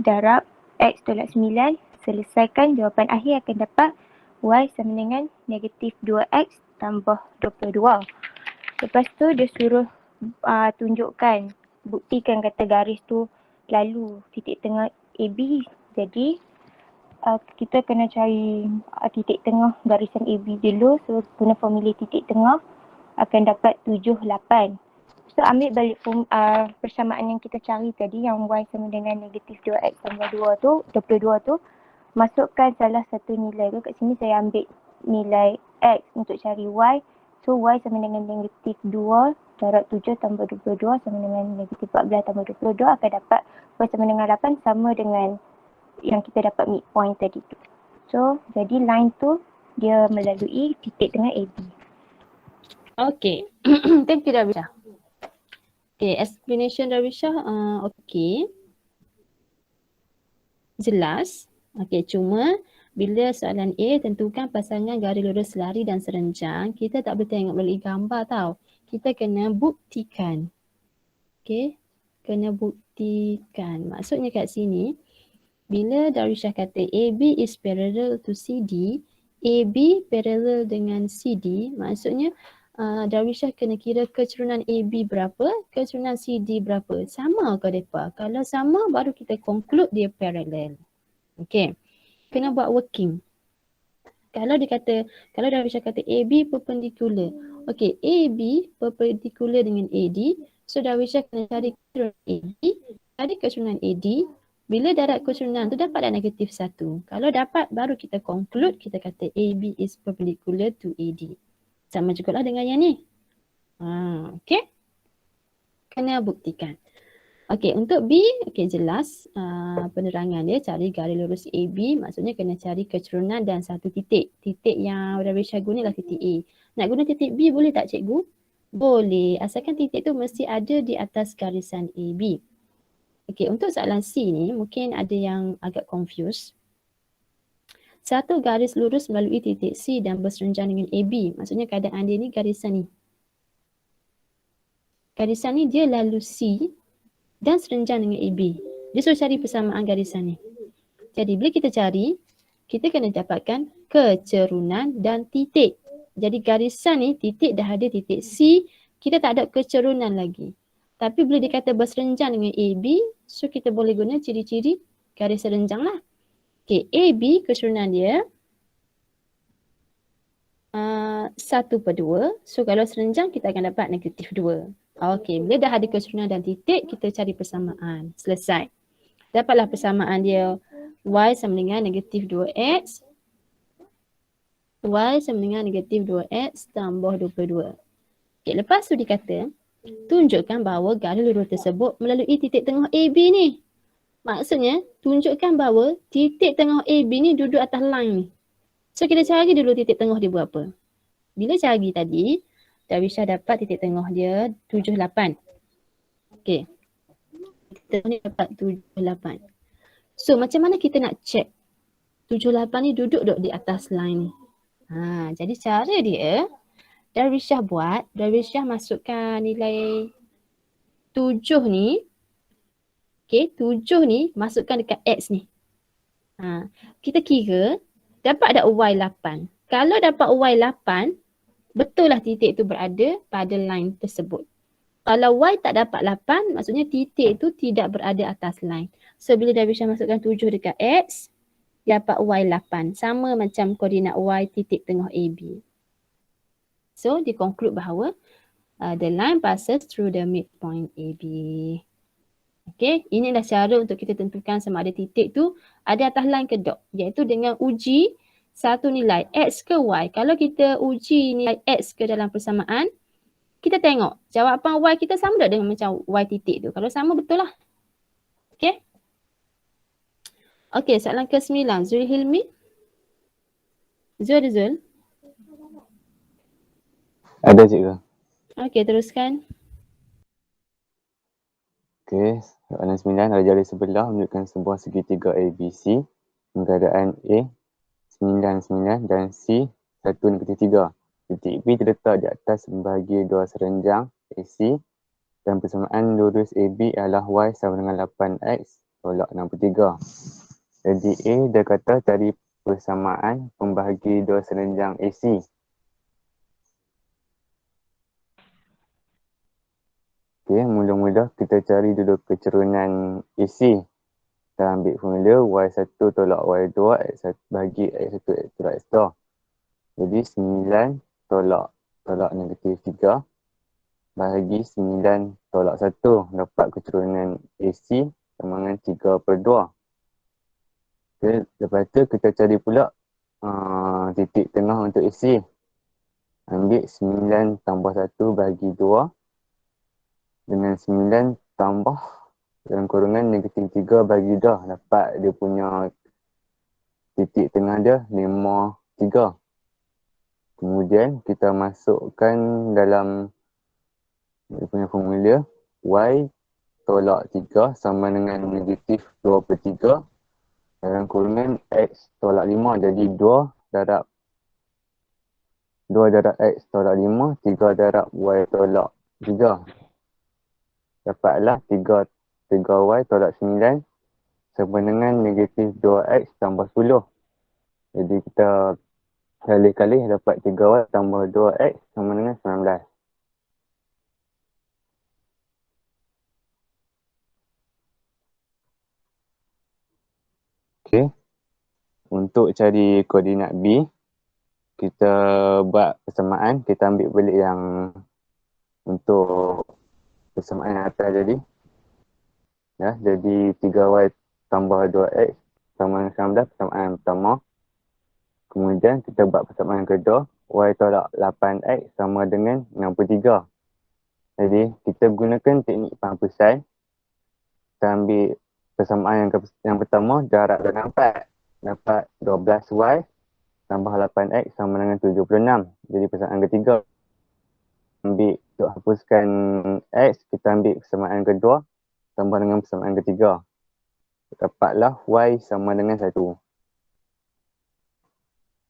E: darab X tolak 9. Selesaikan, jawapan akhir akan dapat Y sama dengan negatif 2X tambah 22. Lepas tu dia suruh tunjukkan, buktikan kata garis tu lalu titik tengah AB. Jadi kita kena cari titik tengah garisan AB dulu. So guna formula titik tengah akan dapat 7, 8. So ambil balik persamaan yang kita cari tadi yang Y sama dengan negatif 2X tambah 2 tu, 22 tu. Masukkan salah satu nilai tu. Kat sini saya ambil nilai X untuk cari Y. So Y sama dengan negatif 2 darab 7 tambah 22 sama dengan negatif 14 tambah 22 akan dapat Y sama dengan 8 sama dengan yang kita dapat midpoint tadi tu. So jadi line tu dia melalui titik tengah AB.
A: Okay. Thank you Darwisha. Okay, explanation Darwisha. Okay. Jelas. Okay, cuma bila soalan A tentukan pasangan garis lurus selari dan serenjang, kita tak boleh tengok melalui gambar tau. Kita kena buktikan. Okay, kena buktikan. Maksudnya kat sini, bila Darwisha kata AB is parallel to CD, AB parallel dengan CD, maksudnya Darwisha kena kira keturunan AB berapa, keturunan CD berapa. Sama ke mereka? Kalau sama, baru kita conclude dia parallel. Okay. Kena buat working. Kalau Darwisha kata AB perpendicular. Okay, AB perpendicular dengan AD. So Darwisha kena cari keturunan AD. Cari keturunan AD. Bila darat keturunan tu dapat dah negatif 1. Kalau dapat, baru kita conclude, kita kata AB is perpendicular to AD. Sama jugalah dengan yang ni. Okay. Kena buktikan. Okay, untuk B, okay jelas penerangan dia cari garis lurus AB, maksudnya kena cari keturunan dan satu titik. Titik yang Darwisha guna ialah titik A. Nak guna titik B boleh tak cikgu? Boleh, asalkan titik tu mesti ada di atas garisan AB. Okay, untuk soalan C ni mungkin ada yang agak confused. Satu garis lurus melalui titik C dan berserenjang dengan AB. Maksudnya keadaan dia ni garisan ni. Garisan ni dia lalu C dan serenjang dengan AB. Dia suruh cari persamaan garisan ni. Jadi bila kita cari, kita kena dapatkan kecerunan dan titik. Jadi garisan ni titik dah ada titik C, kita tak ada kecerunan lagi. Tapi bila dikata berserenjang dengan AB, so kita boleh guna ciri-ciri garis serenjang lah. Okay, AB keturunan dia 1/2. So kalau serenjang kita akan dapat -2. Okey, bila dah ada keserunan dan titik, kita cari persamaan. Selesai. Dapatlah persamaan dia y sama dengan -2x. Y sama dengan -2x tambah 22. Okey, lepas tu dikata, tunjukkan bahawa garis lurus tersebut melalui titik tengah AB ni. Maksudnya, tunjukkan bahawa titik tengah AB ni duduk atas line ni. So, kita cari dulu titik tengah dia berapa. Bila cari tadi, Darwisha dapat titik tengah dia 78. Okey. Titik tengah ni dapat 78. So, macam mana kita nak check 78 ni duduk di atas line ni? Jadi cara dia, Darwisha masukkan nilai 7 ni. Okey, 7 ni masukkan dekat X ni. Kita kira dapat tak Y8. Kalau dapat Y8, betul lah titik tu berada pada line tersebut. Kalau Y tak dapat 8, maksudnya titik tu tidak berada atas line. So bila Darwisha masukkan 7 dekat X, dapat Y8. Sama macam koordinat Y titik tengah AB. So dia conclude bahawa the line passes through the midpoint AB. Okey, inilah cara untuk kita tentukan sama ada titik tu ada atas line ke tak, iaitu dengan uji satu nilai X ke Y. Kalau kita uji nilai X ke dalam persamaan, kita tengok jawapan Y kita sama tak dengan macam Y titik tu. Kalau sama, betul lah. Okey. Okey, soalan ke-9. Zul Hilmi. Zul ada Zul?
F: Ada cikgu.
A: Okey, teruskan.
F: Okey, soalan 9. Jari sebelah menunjukkan sebuah segitiga ABC keadaan A 9 dan C 1/3. Titik B terletak di atas membahagi dua serenjang AC dan persamaan lurus AB adalah Y sama dengan 8X tolak 63. Jadi A dia kata cari persamaan pembahagi dua serenjang AC. Okey, mula-mula kita cari dulu kecerunan AC. Kita ambil formula Y1 tolak Y2 X1 bahagi X1 X tolak X2. Jadi 9 tolak -3 bahagi 9 tolak 1. Dapat kecerunan AC sama dengan 3/2. Okay, lepas tu kita cari pula titik tengah untuk AC. Ambil 9 tambah 1 bahagi 2 dengan 9 tambah dalam kurungan -3 bagi dah. Dapat dia punya titik tengah dia 5, 3. Kemudian kita masukkan dalam dia punya formula Y tolak 3 sama dengan -2/3 dalam kurungan X tolak 5. Jadi 2 darab X tolak 5, 3 darab Y tolak 3. Dapatlah 3Y tolak 9 sama dengan -2X tambah 10. Jadi kita kali-kali dapat 3Y tambah 2X sama dengan 19. Okey. Untuk cari koordinat B, kita buat persamaan. Kita ambil balik yang untuk persamaan yang atas tadi. Ya, jadi 3Y tambah 2X sama dengan 19, persamaan pertama. Kemudian kita buat persamaan kedua, Y tolak 8X sama dengan 63. Jadi kita gunakan teknik penghapusan. Kita ambil persamaan yang pertama, jarak dan 4. Dapat 12Y tambah 8X sama dengan 76. Jadi persamaan ketiga, ambil untuk hapuskan X, kita ambil persamaan kedua tambah dengan persamaan ketiga. Dapatlah Y sama dengan 1.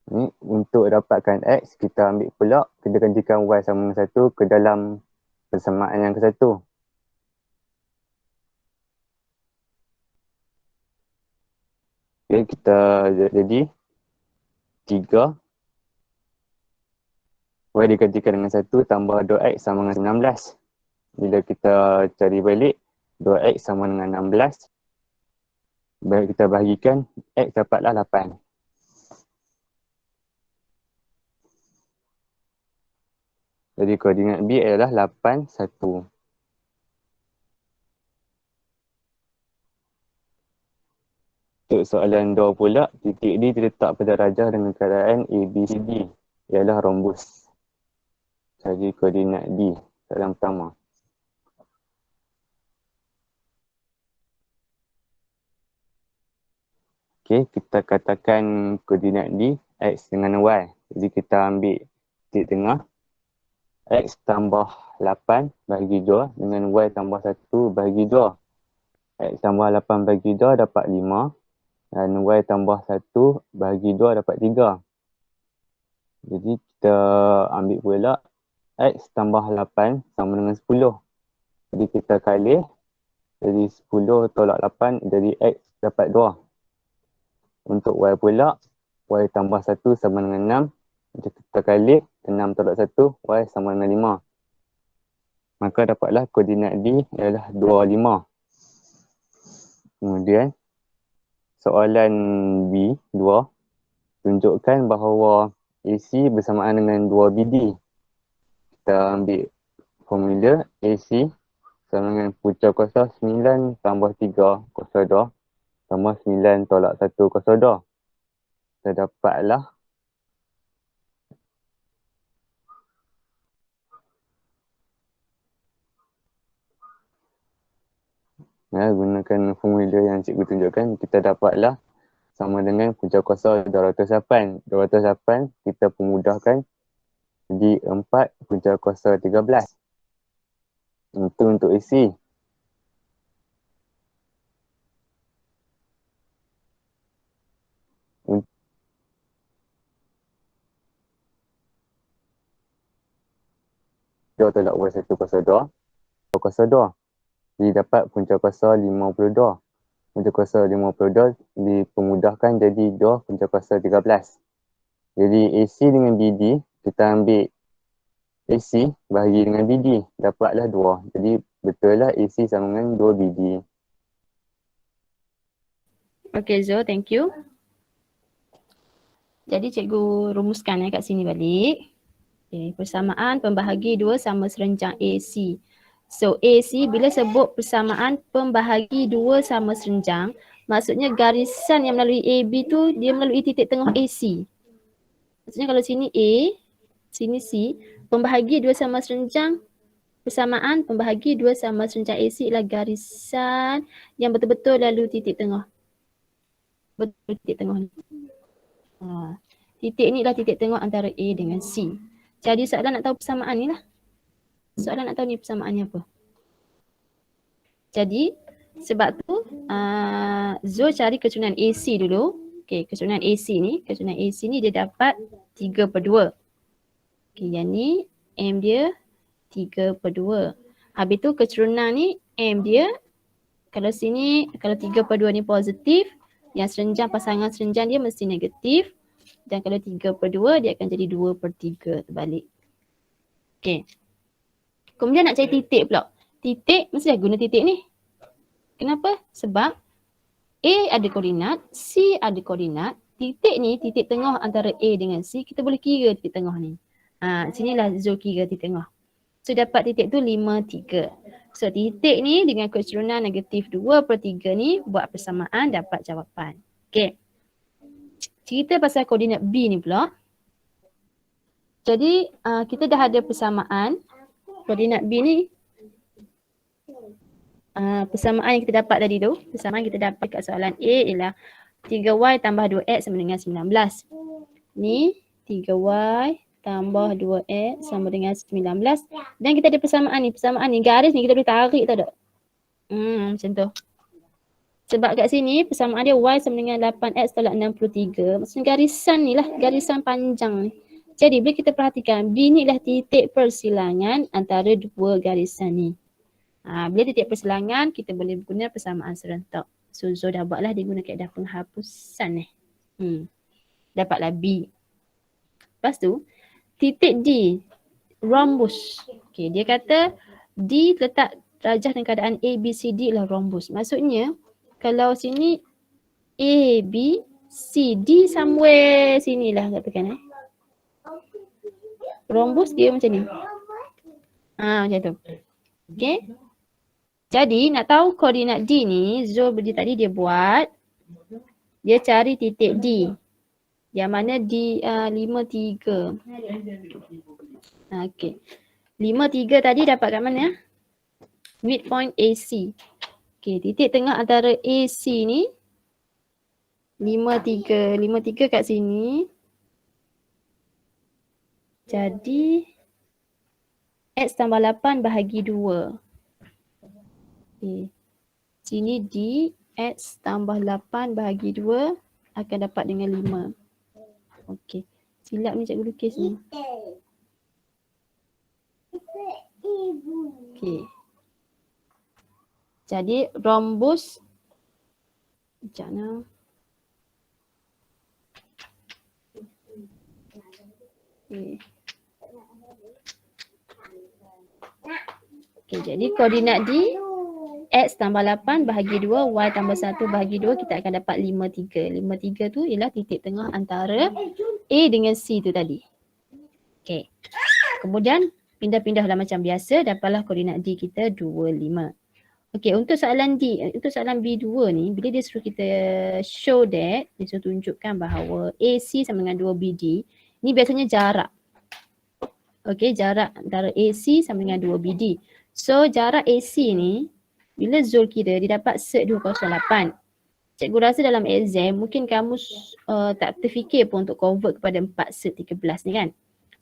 F: Ni untuk dapatkan X, kita ambil pula, kita gantikan Y sama dengan 1 ke dalam persamaan yang ke-1. Okay, kita jadi 3 Y digantikan dengan 1 tambah 2X sama dengan 19. Bila kita cari balik, 2X sama dengan 16. Baik, kita bahagikan, X dapatlah 8. Jadi koordinat B adalah 8, 1. Untuk soalan 2 pula, titik D diletak pada rajah dengan keadaan A, B, C, D. Ialah rombus. Jadi koordinat D. Soalan pertama. Okey, kita katakan koordinat D, X dengan Y. Jadi kita ambil titik tengah. X tambah 8 bagi 2 dengan Y tambah 1 bagi 2. X tambah 8 bagi 2 dapat 5. Dan Y tambah 1 bagi 2 dapat 3. Jadi kita ambil pula X tambah 8 sama dengan 10. Jadi kita kali. Jadi 10 tolak 8 jadi X dapat 2. Untuk Y pula, Y tambah 1 sama dengan 6. Jadi kita kali 6 tolak 1, Y sama dengan 5. Maka dapatlah koordinat D adalah 2, 5. Kemudian soalan B, 2. Tunjukkan bahawa AC bersamaan dengan 2BD. Kita ambil formula AC sama dengan punca kuasa 9 tambah 3 kuasa 2 tambah 9 tolak 1 kuasa 2. Kita dapatlah gunakan formula yang cikgu tunjukkan, kita dapatlah sama dengan punca kuasa 208. 208 kita pemudahkan jadi 4 punca kuasa 13. Itu untuk AC. Dua tolak Y1 kuasa 2. Kuasa 2. Jadi dapat punca kuasa 52. Punca kuasa 52 dipemudahkan jadi 2 punca kuasa 13. Jadi AC dengan BD, kita ambil AC bahagi dengan BD, dapatlah 2. Jadi betul lah AC sama dengan 2 BD.
A: Okay Zo, thank you. Jadi cikgu rumuskan kat sini balik. Okay, persamaan pembahagi 2 sama serenjang AC. So AC bila sebut persamaan pembahagi 2 sama serenjang, maksudnya garisan yang melalui AB tu dia melalui titik tengah AC. Maksudnya kalau sini A, sini C, pembahagi 2 sama serenjang, persamaan pembahagi 2 sama serenjang AC ialah garisan yang betul-betul lalu titik tengah. Betul titik tengah ni. Titik ni adalah titik tengah antara A dengan C. Jadi soalan nak tahu persamaan ni lah. Soalan nak tahu ni persamaannya apa. Jadi sebab tu Zul cari kecurunan AC dulu. Okay, kecurunan AC ni dia dapat 3/2. Okay, yang ni M dia 3/2. Habis tu kecurunan ni M dia kalau sini, kalau 3/2 ni positif, yang serenjang pasangan serenjang dia mesti negatif. Dan kalau 3/2 dia akan jadi 2/3 terbalik. Okay. Kemudian nak cari titik pula. Titik mesti dah guna titik ni. Kenapa? Sebab A ada koordinat, C ada koordinat. Titik ni, titik tengah antara A dengan C, kita boleh kira titik tengah ni. Sinilah Zul kira titik tengah. So dapat titik tu 5, 3. So titik ni dengan kecurunan negatif 2/3 ni buat persamaan dapat jawapan. Okay. Cerita pasal koordinat B ni pula. Jadi kita dah ada persamaan koordinat B ni. Persamaan yang kita dapat tadi tu, persamaan kita dapat kat soalan A ialah 3Y tambah 2X sama dengan 19. Ni 3Y tambah 2X sama dengan 19. Dan kita ada persamaan ni garis ni kita boleh tarik tau tak? Macam tu. Sebab kat sini persamaan dia Y sama dengan 8X tolak 63. Maksudnya garisan ni lah, garisan panjang ni. Jadi bila kita perhatikan B ni lah titik persilangan antara dua garisan ni. Bila titik persilangan kita boleh guna persamaan serentak. So Zul dah buatlah dia guna kaedah penghapusan ni. Dapatlah B. Lepas tu titik D, rhombus. Okay, dia kata D letak rajah dengan keadaan A, B, C, D ialah rhombus. Maksudnya kalau sini A, B, C, D somewhere sinilah katakan. Rhombus dia macam ni. Macam tu. Okay. Jadi nak tahu koordinat D ni, Zul tadi dia buat, dia cari titik D. Yang mana D 53. Okay. 53 tadi dapat kat mana? Midpoint AC. Okay, titik tengah antara AC ni 53. 53 kat sini. Jadi X tambah 8 bahagi 2. Okay. Sini D, X tambah 8 bahagi 2 akan dapat dengan 5. Okey. Silap ni cikgu lukis ni. Okey. Jadi rhombus sekejap nah. Okay. Okay, jadi koordinat D X tambah 8 bahagi 2, Y tambah 1 bahagi 2, kita akan dapat 53. 53 tu ialah titik tengah antara A dengan C tu tadi. Okay. Kemudian pindah-pindahlah macam biasa, dapatlah koordinat D kita 25. Okay, untuk soalan B2 ni, bila dia suruh kita show that, dia suruh tunjukkan bahawa AC sama dengan 2BD, ni biasanya jarak. Okay, jarak antara AC sama dengan 2BD. So, jarak AC ni, bila Zul kira, dia dapat cert 208. Cikgu rasa dalam exam, mungkin kamu tak terfikir pun untuk convert kepada 4 cert 13 ni kan.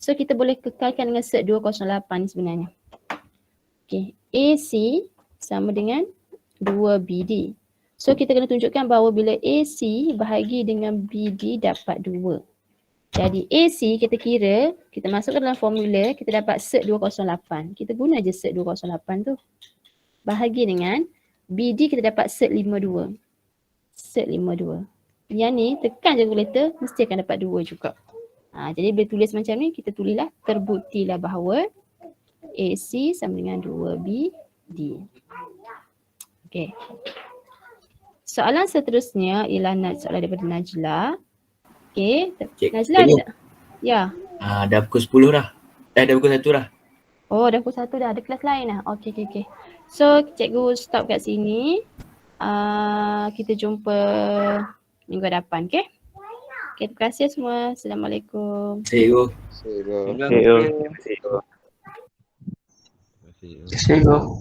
A: So, kita boleh kekalkan dengan cert 208 ni sebenarnya. Okay, AC sama dengan 2BD. So, kita kena tunjukkan bahawa bila AC bahagi dengan BD dapat 2. Jadi AC kita kira, kita masukkan dalam formula, kita dapat cert 208. Kita guna je cert 208 tu. Bahagi dengan BD kita dapat cert 52. Cert 52. Yang ni tekan je calculator, mesti akan dapat 2 juga. Jadi bila tulis macam ni, kita tulislah terbuktilah bahawa AC sama dengan 2BD. Okay. Soalan seterusnya ialah soalan daripada Najla. Okay. Najla ada tak? Ya.
G: Dah pukul 10 dah. Dah pukul 1 dah.
A: Oh, dah pukul 1 dah. Ada kelas lain dah. Okay. So, cikgu stop kat sini. Kita jumpa minggu depan, okay? Okay, terima kasih semua. Assalamualaikum.
G: Cikgu.
B: Terima kasih.
F: Terima kasih.